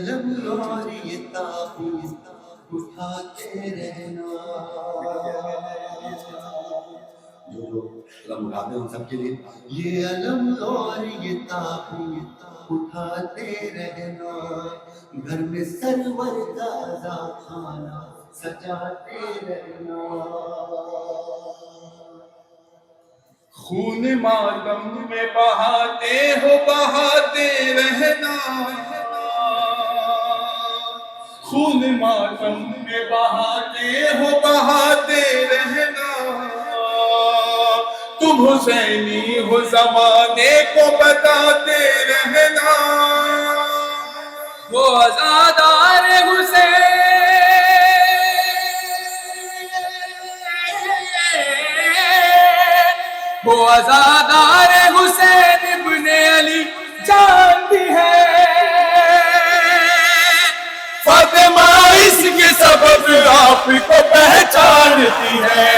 علم اور یہ تابوت اٹھاتے رہنا. جو علم اٹھاتے ہیں ان سب کے لیے یہ علم اور یہ تابوت اٹھاتے رہنا. گھر میں سرور تازہ کھانا سجاتے رہنا. خون ماتم میں بہاتے ہو بہاتے رہنا. خون ماتم میں بہاتے ہو بہاتے رہنا. تم حسینی ہو زمانے کو بتاتے رہنا. وہ ازادار حسین وہ ازادار حسین ابن علی جانتی ہے. فاطمہ اس کے سبب آپ کو پہچانتی ہے.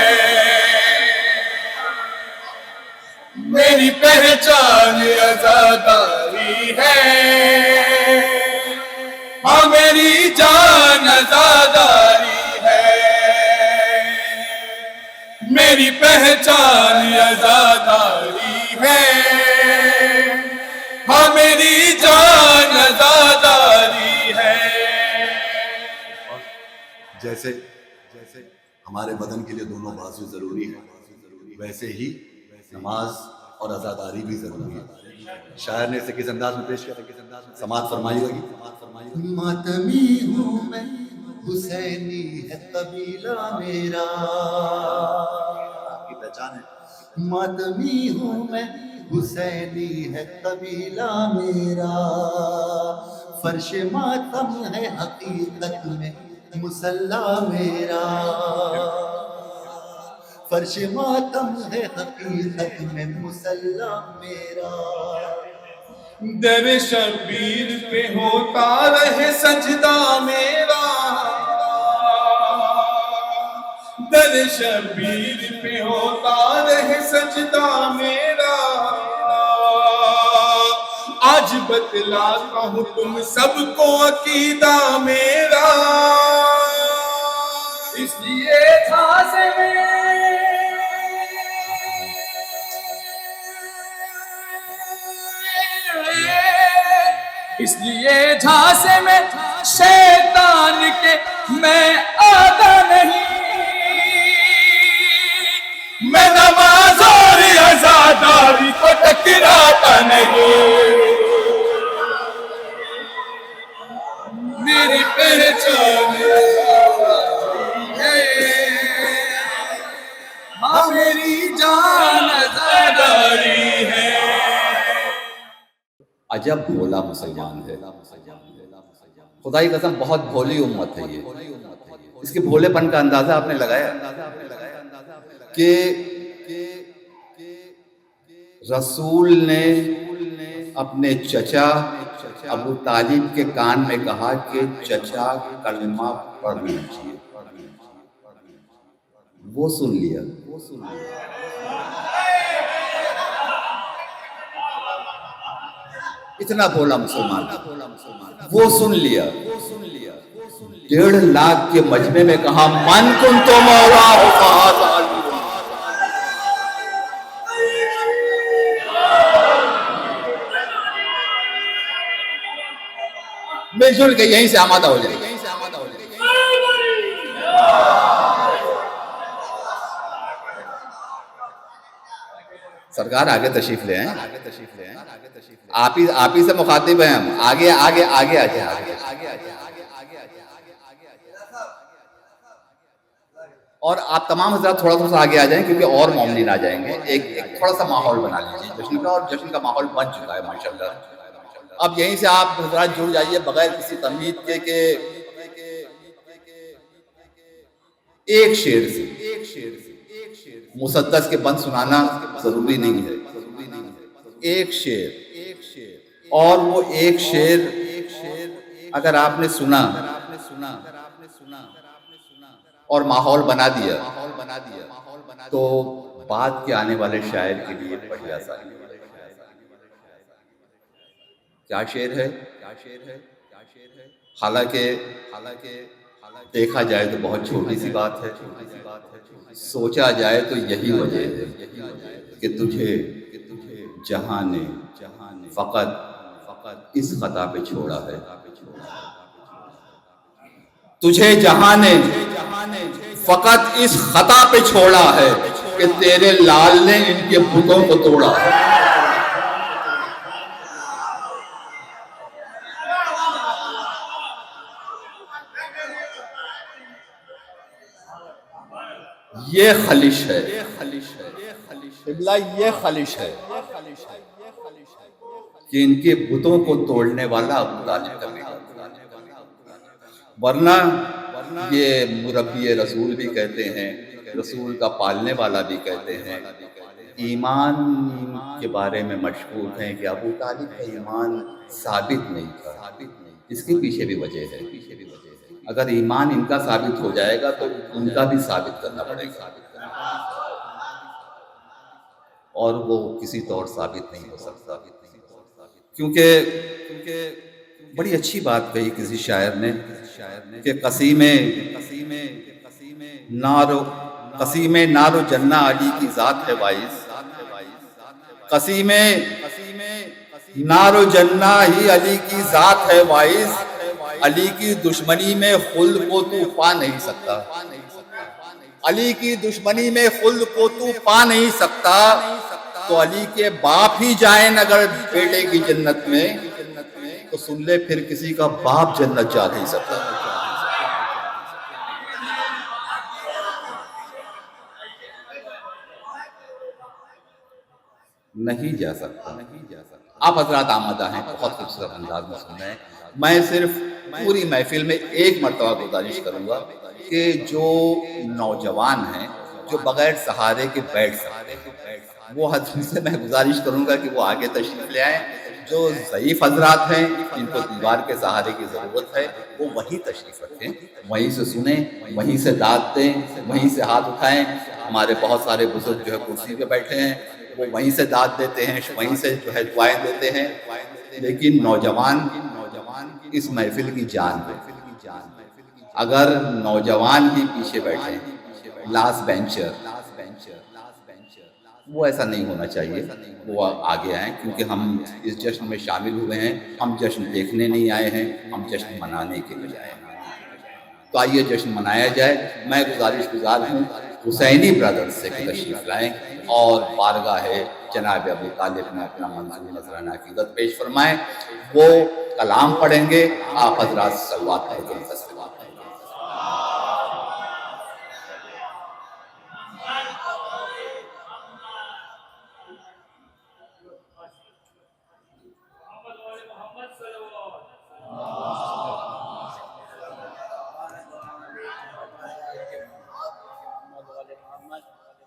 میری پہچان ازاداری ہے. ہاں میری جان ازاداری ہے. میری پہچان ازاداری ہے. ہاں میری جان ازاداری ہے. جیسے ہمارے بدن کے لیے دونوں بازو ضروری ہے ویسے ہی نماز اور عزاداری بھی ضروری ہے. شاعر نے اسے کس انداز میں پیش کیا سماعت فرمائی ہوگی. ماتمی ہوں میں حسینی ہے قبیلہ میرا. آپ کی پہچان ہے. ماتمی ہوں میں حسینی ہے قبیلہ میرا. فرش ماتم ہے حقیقت میں مسلح میرا. فرش ماتم ہے حقیقت میں مسلح میرا. در شبیر پہ ہوتا رہے سجدہ میرا. در شبیر پہ ہوتا رہے سجدہ میرا. آج بتلاتا ہوں تم سب کو عقیدہ میرا. اس لیے جھانسے میں اس لیے جھانسے میں شیطان کے میں آتا نہیں. میں نماز اور عزاداری کو ٹکراتا نہیں. میری پہچان ہے. ہاں میری جان عزاداری ہے. عجب بھولا مسلمان ہے. خدا کی قسم بہت بھولی امت ہے یہ. اس کے بھولے پن کا اندازہ آپ نے لگایا کہ رسول نے اپنے چچا ابو طالب کے کان میں کہا کہ چچا کلمہ پڑھنا چاہیے. وہ سن لیا. اتنا بولا مسلمان وہ سن لیا. 1.5 لاکھ کے مجمع میں کہا من کنت مولاہ فہذا علی. مل جل کے یہیں سے آمادہ ہو جائے. سرکار آگے تشریف لے ہیں. آپ ہی سے مخاطب ہیں ہم. آگے آگے آگے آ جائیں. اور آپ تمام حضرات تھوڑا سا آگے آ جائیں کیونکہ اور مومنین آ جائیں گے. ایک تھوڑا سا ماحول بنا لیجیے جشن کا. اور جشن کا ماحول بن چکا ہے ماشاءاللہ. اب یہیں سے آپ حضرات جڑ جائیے بغیر کسی تمہید کے کہ ایک شعر سے مسدس کے بند سنانا ضروری نہیں ہے. ایک شعر اور وہ ایک شعر اگر آپ نے سنا اور ماحول بنا دیا تو بعد کے آنے والے شاعر کے لیے بڑھیا سا. کیا شعر ہے؟ حالانکہ دیکھا جائے تو بہت چھوٹی سی بات ہے، سوچا جائے تو یہی وجہ ہے کہ تجھے جہاں نے فقط اس خطا پہ چھوڑا ہے، تجھے جہاں نے فقط اس خطا پہ چھوڑا ہے کہ تیرے لال نے ان کے بتوں کو توڑا ہے۔ یہ خلش ہے قبلہ، یہ خلش ہے کہ ان کے بتوں کو توڑنے والا ابو طالب کا بیٹا، ورنہ یہ مربی رسول بھی کہتے ہیں، رسول کا پالنے والا بھی کہتے ہیں، ایمان کے بارے میں مشکوک ہیں کہ ابو طالب کا ایمان ثابت نہیں تھا۔ اس کے پیچھے بھی وجہ ہے، اگر ایمان ان کا ثابت ہو جائے گا تو ان کا بھی ثابت کرنا پڑے گا، اور وہ کسی طور ثابت نہیں ہو سکتا، کیونکہ بڑی اچھی بات کہی کسی شاعر نے کہ قسیم نار و جنہ علی کی ذات ہے باعث، قسیم نار و جنہ ہی علی کی ذات ہے باعث، علی کی دشمنی میں خلد کو تو پا نہیں سکتا، علی کی دشمنی میں خلد کو تو پا نہیں سکتا، تو علی کے باپ ہی جائیں اگر بیٹے کی جنت میں تو سن لے پھر کسی کا باپ جنت جا نہیں سکتا۔ نہیں جا سکتا۔ آپ حضرات آمدہ ہیں، بہت خوبصورت انداز میں سن رہے ہیں، میں صرف پوری محفل میں ایک مرتبہ گزارش کروں گا کہ جو نوجوان ہیں جو بغیر سہارے کے بیٹھ سکتے ہیں، وہ حضرت سے میں گزارش کروں گا کہ وہ آگے تشریف لے آئیں، جو ضعیف حضرات ہیں جن کو دیوار کے سہارے کی ضرورت ہے وہ وہیں تشریف رکھیں، وہیں سے سنیں، وہیں سے داد دیں، وہیں سے ہاتھ اٹھائیں۔ ہمارے بہت سارے بزرگ جو ہے کرسی پہ بیٹھے ہیں، وہ وہیں سے داد دیتے ہیں، وہیں سے جو ہے دعائیں دیتے ہیں، لیکن نوجوان اس محفل کی جان ہے۔ اگر نوجوان ہی پیچھے بیٹھے لاسٹ بینچر، وہ ایسا نہیں ہونا چاہیے، وہ آگے آئیں، کیونکہ ہم اس جشن میں شامل ہوئے ہیں، ہم جشن دیکھنے نہیں آئے ہیں، ہم جشن منانے کے لیے آئے ہیں۔ تو آئیے جشن منایا جائے۔ میں گزارش گزار ہوں حسینی برادرز سے کہ تشریف لائیں اور بارگاہ جناب ابو طالب میں اپنا منظور نذرانہ عقیدت پیش فرمائیں۔ وہ کلام پڑھیں گے، آپ حضرات صلوات پڑھ کے تسلیمات کریں گے۔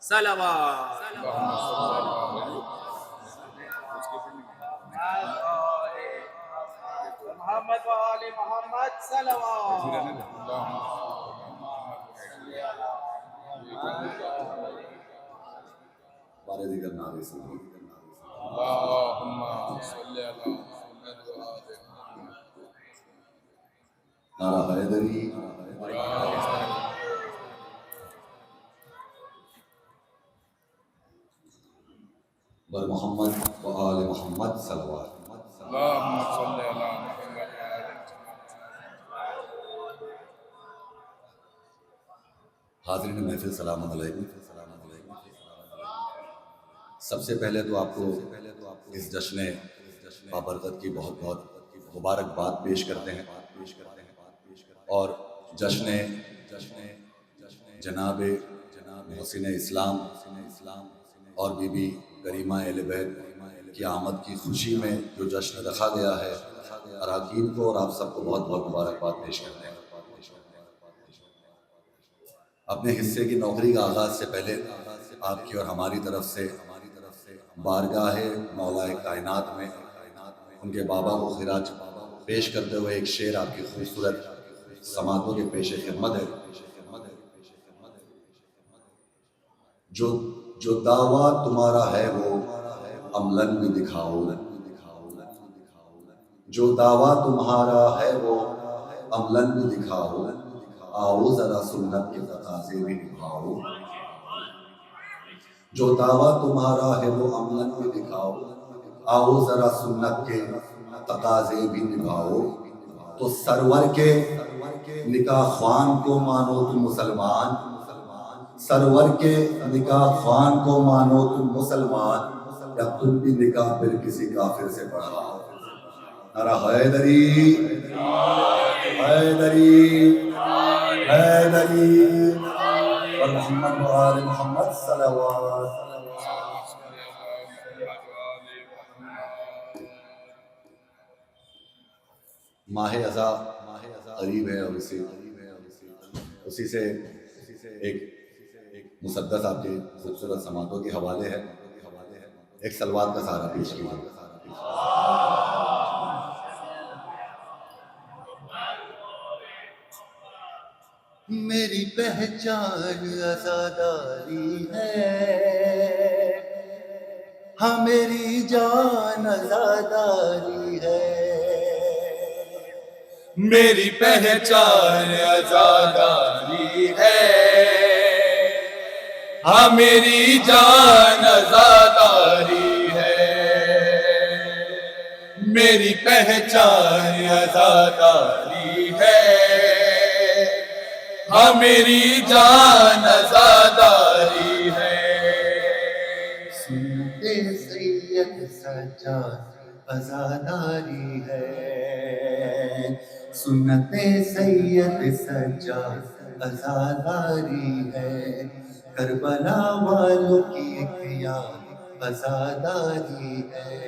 صلوات محمد و آل محمد صلوات۔ بارے دیگر نعرے سے اللہم صلی علی محمد و آل محمد۔ نعرہ حیدری، بر محمد و آل محمد صلوات۔ اللہم صلی علی محمد و آل محمد۔ حاضرین محفل سلام علیکم۔ سب سے پہلے تو آپ کو اس جشن بابرکت کی بہت بہت مبارکباد پیش کرتے ہیں، اور جشن جناب محسن اسلام اور بی بی کریمہ اہل بیت کی آمد کی خوشی میں جو جشن رکھا گیا ہے، اراکین کو اور آپ سب کو بہت بہت مبارکباد پیش کرتے ہیں۔ اپنے حصے کی نوکری کا آغاز سے پہلے آپ کی اور ہماری طرف سے بارگاہ مولا کائنات میں ان کے بابا کو خراج پیش کرتے ہوئے ایک شعر آپ کی خوبصورت سماعتوں کے پیش خدمت ہے۔ جو دعویٰ تمہارا ہے وہ عملاً بھی دکھاؤ، جو دعویٰ تمہارا ہے وہ عملاً بھی دکھاؤ، آؤ ذرا سنت کے تقاضے بھی نبھاؤ۔ جو دعویٰ تمہارا ہے وہ عملاً بھی دکھاؤ، آؤ ذرا سنت کے تقاضے بھی نبھاؤ۔ تو سرور کے نکاح خوان کو مانو تم مسلمان، سرور کے نکاح خوان کو مانو تم مسلمان، یا تم بھی نکاح پھر کسی کافر سے پڑھاؤ۔ نعرہ حیدری، حیدری، حیدری، اور محمد و آل محمد صلوات۔ ماہ عزا قریب ہے، اور اسی سے ایک مسدس آپ کے خوبصورت سماعتوں کے حوالے ہے، ایک سلوات کا سہارا پیش کیجیے۔ میری پہچان عزاداری ہے، ہاں میری جان عزاداری ہے، میری پہچان عزاداری ہے، ہاں میری جان عزاداری ہے، میری پہچان عزاداری ہے، ہاں میری جان عزاداری ہے۔ سنتے سید سجاد عزاداری ہے، سنتے سید سجاد عزاداری ہے، کربلا والوں کی ایک یاد عزاداری ہے۔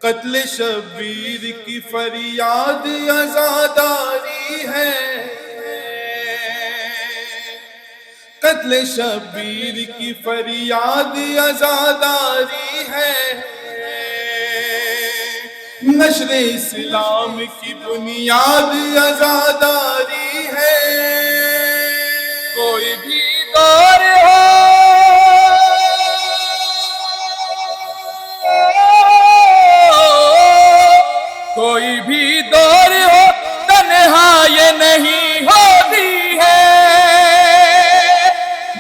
قتل شبیر کی فریاد عزاداری ہے، قتل شبیر کی فریاد عزاداری ہے، نشر اسلام کی بنیاد عزاداری ہے۔ کوئی بھی دور ہو، کوئی بھی دور ہو، تنہا یہ نہیں ہوتی ہے،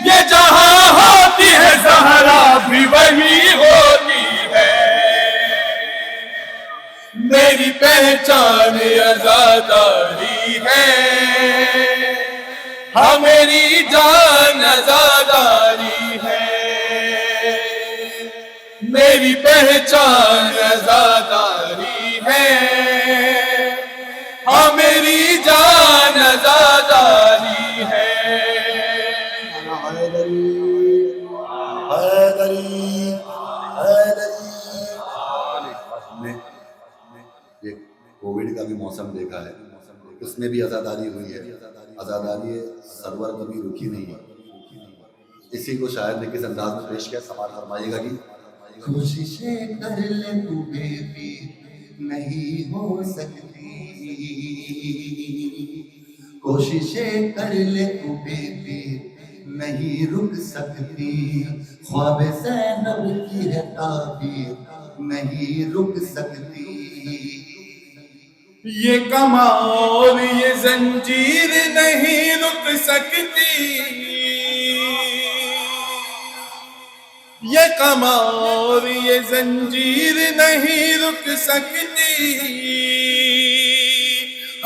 یہ جہاں ہوتی ہے زہرا بھی وہی ہوتی ہے۔ میری پہچان عزاداری ہے، ہاں میری جان عزاداری ہے، میری پہچان عزاداری ہے، ہاں میری جان عزاداری ہے۔ حیدری، حیدری۔ ہم نے یہ کووڈ کا بھی موسم دیکھا ہے، اس میں بھی عزاداری ہوئی ہے، عزاداری سرور کبھی رکی نہیں ہے۔ اسی کو شاعر نے کس انداز میں پیش کیا، سماعت فرمائیے گا کہ کوششیں کر لے تو بھی نہیں ہو سکتی، کوششیں کر لے تو بھی نہیں رک سکتی، خواب زینب کی ہے تعبیر نہیں رک سکتی، یہ کمار یہ زنجیر نہیں رک سکتی، یہ کمار یہ زنجیر نہیں رک سکتی،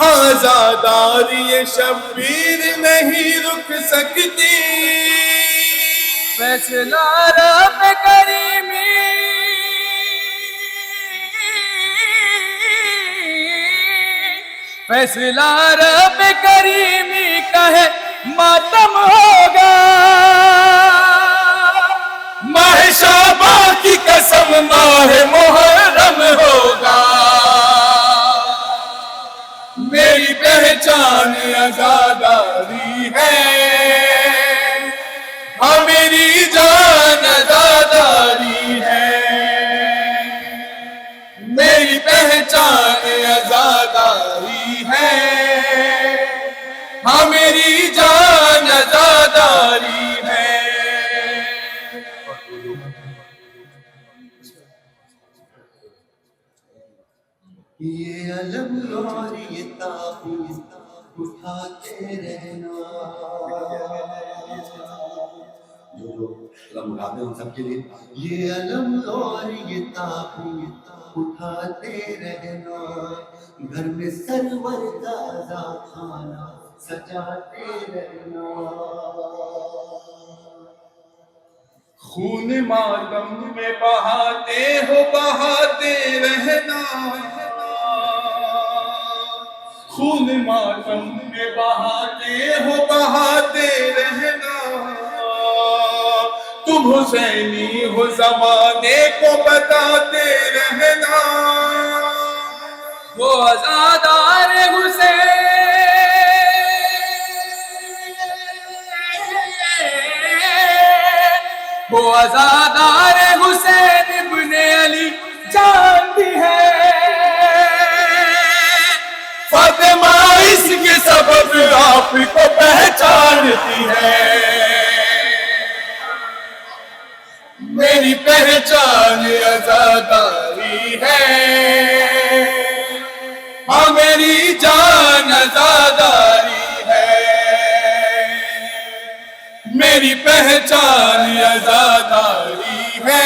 آزاداری یہ شبیر نہیں رک سکتی۔ فیصلہ رب کریمی فیصلہ رب کریمی کا ہے ماتم ہوگا، ماہ شعبان کی قسم ماہ محرم ہوگا، میری پہچان عزاداری ہے، ہاں میری جان عزاداری ہے، میری پہچان عزاداری ہے، ہاں میری جان عزاداری ہے۔ علم اور یہ تابوت اٹھاتے رہنا. جو علم اٹھاتے ہیں ان سب کے لیے یہ علم اور یہ تابوت اٹھاتے رہنا. گھر میں سرور تازہ کھانا سجاتے رہنا. خون ماتم میں بہاتے ہو بہاتے رہنا. خون ماتم میں بہاتے ہو بہاتے رہنا. تم حسینی ہو زمانے کو بتاتے رہنا. وہ عزادار حسین وہ عزادار حسین ابن علی جانتی ہے. فاطمہ اس کے سبب آپ کو پہچانتی ہے. میری پہچان عزاداری ہے. ہاں میری جان عزاداری ہے. میری پہچان عزاداری ہے.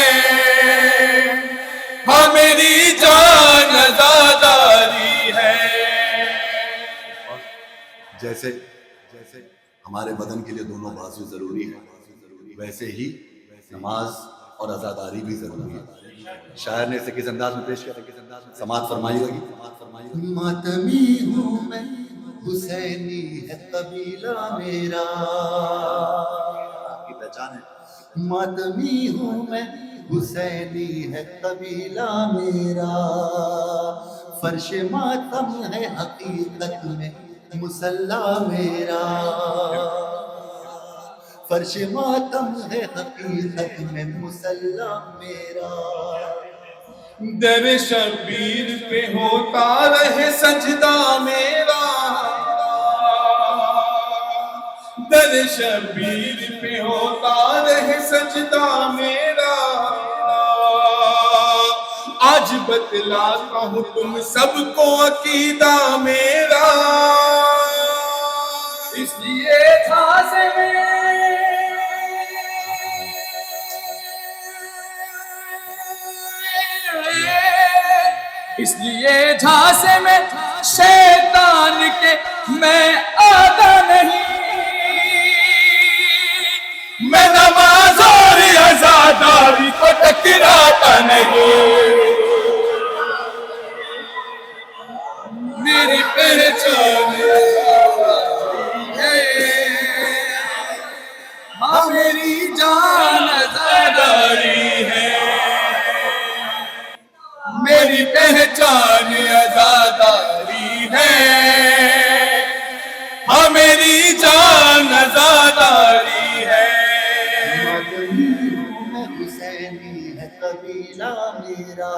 ہاں میری جان عزاداری ہے. جیسے ہمارے بدن کے لیے دونوں بازو ضروری ہے ویسے ہی نماز اور عزاداری بھی ضروری ہے. شاعر نے اسے کس انداز میں پیش کیا تھا؟ سماعت فرمائیے گا. ماتمی ہوں میں حسینی ہے قبیلہ میرا. آپ کی پہچان ہے. ماتمی ہوں میں حسینی ہے قبیلہ میرا. فرش ماتم ہے حقیقت میں مصلی میرا. فرش ماتم ہے حقیقت میں مصلی میرا. در شبیر پہ ہوتا رہے سجدہ میرا. در شبیر پہ ہوتا رہے سجدہ میرا. آج بتلاتا ہوں تم سب کو عقیدہ میرا. اس لیے جھانسے میں اس لیے جھانسے میں شیطان کے میں آتا نہیں. میں نماز اور عزاداری کو ٹکراتا نہیں. میری پہچان ہے. ہاں میری جان عزاداری ہے. میری پہچان عزاداری ہے. ہاں میری جان عزاداری ہے. میں حسینی ہے قبیلہ میرا.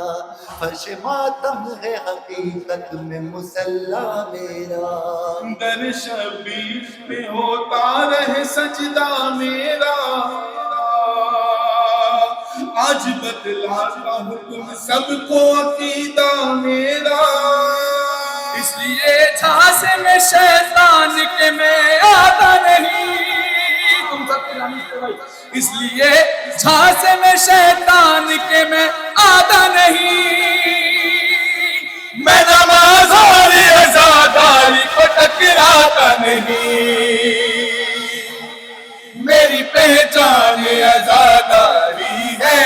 فرش ماتم ہے حقیقت میں مصلی میرا. در شبیر پہ ہوتا رہے سجدہ میرا. آج بتلاتا ہوں تم سب کو عقیدہ میرا. اس لیے جھانسے میں شیطان کے میں آتا نہیں. تم سب کے جانتے ہو بھائی. اس لیے جھانسے میں شیطان کے میں آتا نہیں. میں نماز اور عزاداری کو ٹکراتا نہیں. میری پہچان عزاداری ہے.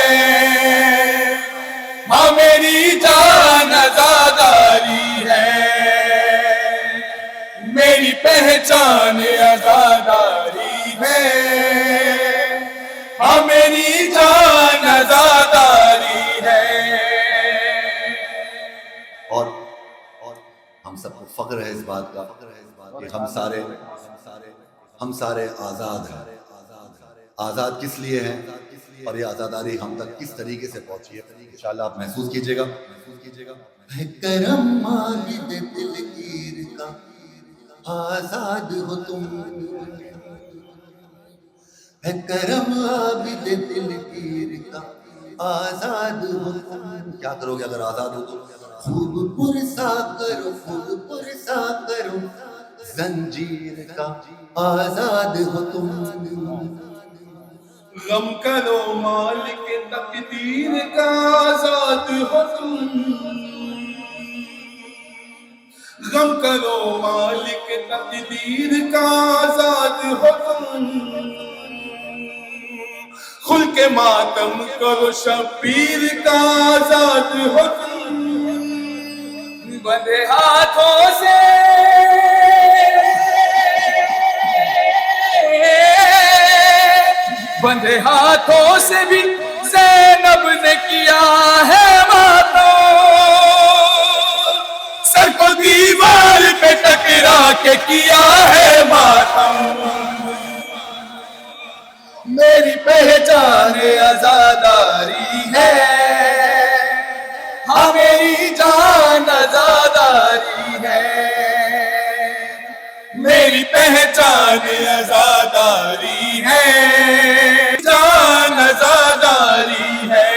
ہاں میری جان عزاداری ہے. میری پہچان عزاداری ہے. ہاں میری جان عزاداری ہے. اور ہم سب کو فخر ہے اس بات کا کہ ہم سارے آزاد ہیں. آزاد کس لیے ہیں اور یہ آزاداری ہم تک کس طریقے سے پہنچی ہے انشاءاللہ آپ محسوس کیجئے گا. ہے کرم عابد دلگیر کا آزاد ہو تم. ہے کرم عابد دلگیر کا آزاد ہو تم. کیا کرو گے اگر آزاد ہو تو؟ خوب پرسا کرو زنجیر کا آزاد ہو تم. غم کرو مالک تقدیر کا آزاد ہو تم. غم کرو مالک تقدیر کا آزاد ہو تم. کھل کے ماتم کرو شبیر کا آزاد ہو تم. بندے ہاتھوں سے بندے ہاتھوں سے بھی زینب نے کیا ہے ماتم. سر کو دیوار پہ ٹکرا کے کیا ہے ماتم. میری پہچان آزاداری ہے، ہاں میری جان آزاداری ہے. میری پہچان آزاداری ہے، جان آزاداری ہے.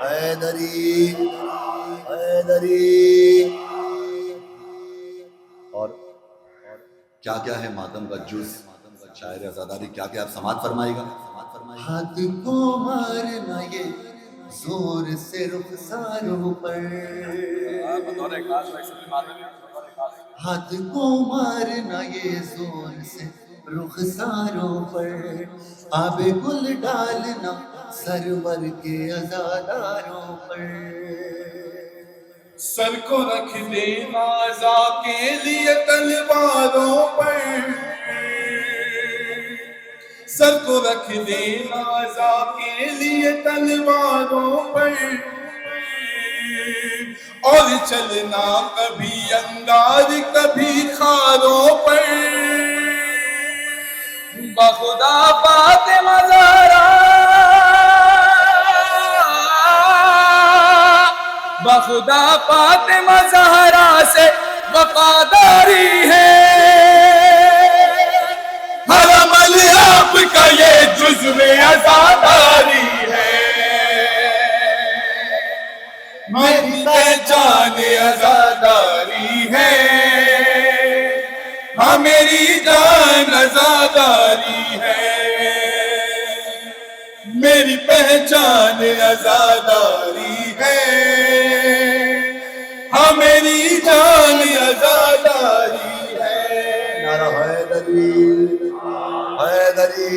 حیدری. اور کیا کیا ہے ماتم کا جز شاعر آزاداری، کیا کیا آپ سماعت فرمائے گا. ہاتھ کو مارنا یہ زور سے رخساروں پر، ہاتھ کو مارنا یہ زور سے رخساروں پر، آب گل ڈالنا سرور کے عزاداروں پر. سر کو رکھ دینا عزا کے لیے تلواروں پر. سر کو رکھ دینا عزا کے لیے تلواروں پر. اور چلنا کبھی انگار کبھی خاروں پر. بخدا فاطمہ زہرا، بخدا فاطمہ زہرا سے وفاداری ہے. ہر عمل آپ کا یہ جزو عزاداری ہے. میری پہچان عزاداری ہے، ہاں میری جان عزاداری ہے. میری پہچان عزاداری ہے، ہاں میری جان عزاداری ہے. نعرہ حیدری حیدری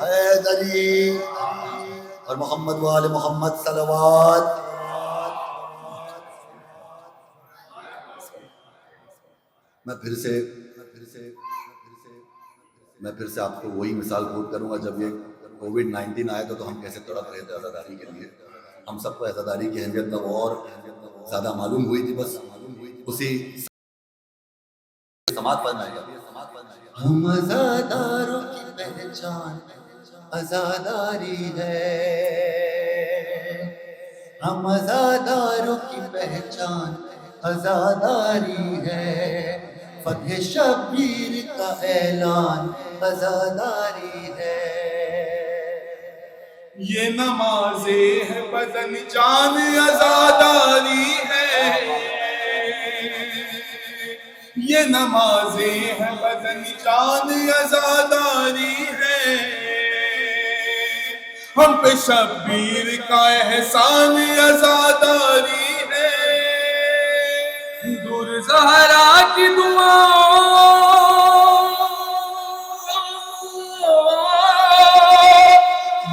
حیدری. اور محمد وآل محمد صلوات. میں پھر سے آپ کو وہی مثال کوٹ کروں گا. جب یہ کووڈ-19 آیا تھا تو ہم کیسے تڑپ رہے تھے آزاداری کے لیے. ہم سب کو آزاداری کی اہمیت تب اور زیادہ معلوم ہوئی تھی. بس اسی سماعت پر آئے گا. ہم آزاداروں کی پہچان آزاداری ہے، ہم آزاداروں کی پہچان آزاداری ہے. فتح شبیر کا اعلان آزاداری ہے. یہ نمازیں ہے بدن جان آزاداری ہے. یہ نمازیں ہے بدن جان آزاداری ہے. ہم پہ شبیر کا احسان آزاداری ہے. دور زہرا کی دعا،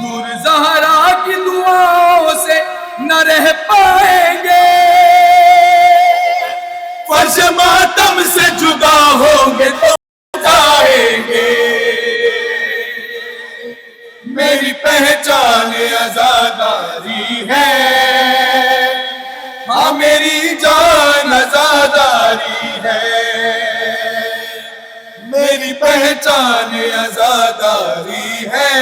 دور زہرا کی دعاؤں سے نہ رہ پائیں گے. فرش ماتم سے جدا ہوں گے تو جائیں گے. میری پہچان آزاداری ہے، ہاں میری جان آزاداری ہے. میری پہچان آزاداری ہے،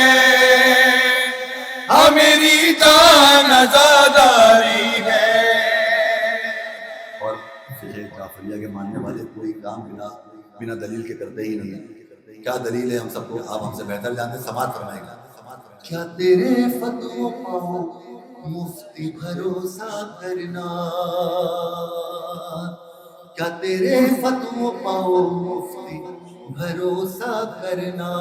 ہاں میری جان آزاداری ہے. اور جعفریہ کے ماننے والے کوئی کام بنا دلیل کے کرتے ہی نہیں. کیا دلیل ہے ہم سب کو آپ ہم سے بہتر جانتے ہیں. سماعت فرمائے گا. کیا تیرے فتووں پاؤ مفتی بھروسہ کرنا، کیا تیرے فتووں پاؤ مفتی بھروسہ کرنا،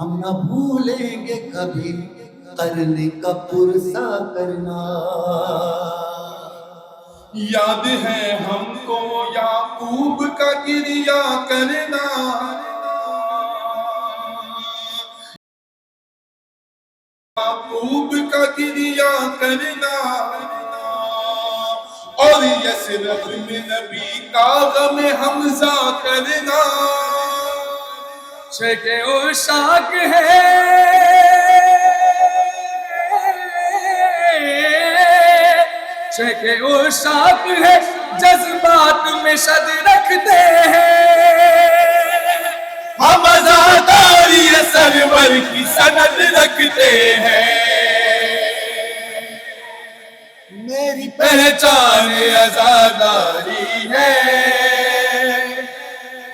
ہم نہ بھولیں گے کبھی کرنے کا پرسہ کرنا. یاد ہے ہم کو یعقوب کا گریا کرنا، یعقوب کا گریا کرنا، اور یسرف میں نبی کا غم حمزہ کرنا. شیخ عشاق ہے شیخ عشاق ہے، جذبات میں شد رکھتے ہیں، ہم عزاداری سرور کی سند رکھتے ہیں. میری پہچان عزاداری ہے،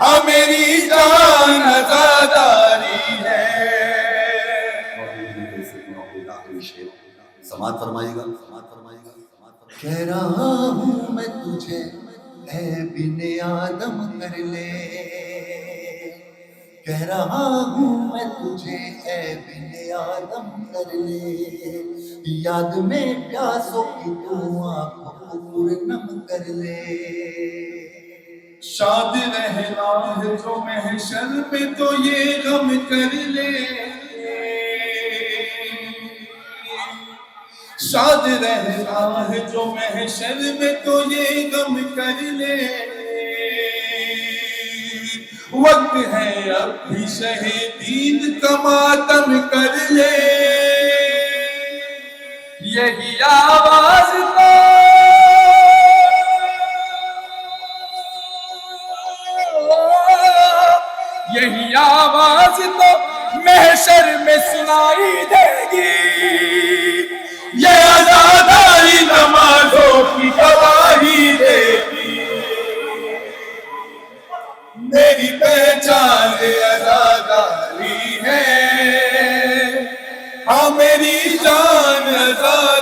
ہاں میری جان عزاداری ہے. سماعت فرمائے گا. کہہ رہا ہوں میں تجھے اے بن آدم کر لے، کہہ رہا ہوں میں تجھے اے بن آدم کر لے، یاد میں پیاسوں کی تو آنکھوں کو پرنم کر لے. شاد رہنا ہے جو محشر میں تو یہ غم کر لے، شاد رہنا ہے جو محشر میں تو یہ غم کر لے. وقت ہے اب بھی شہید کا ماتم کر لے. یہی آواز تو یہی آواز تو محشر میں سنائی دے گی، یہ عزاداری نمازوں کی گواہی دے گی. میری پہچان عزاداری ہے، ہاں میری جان عزاداری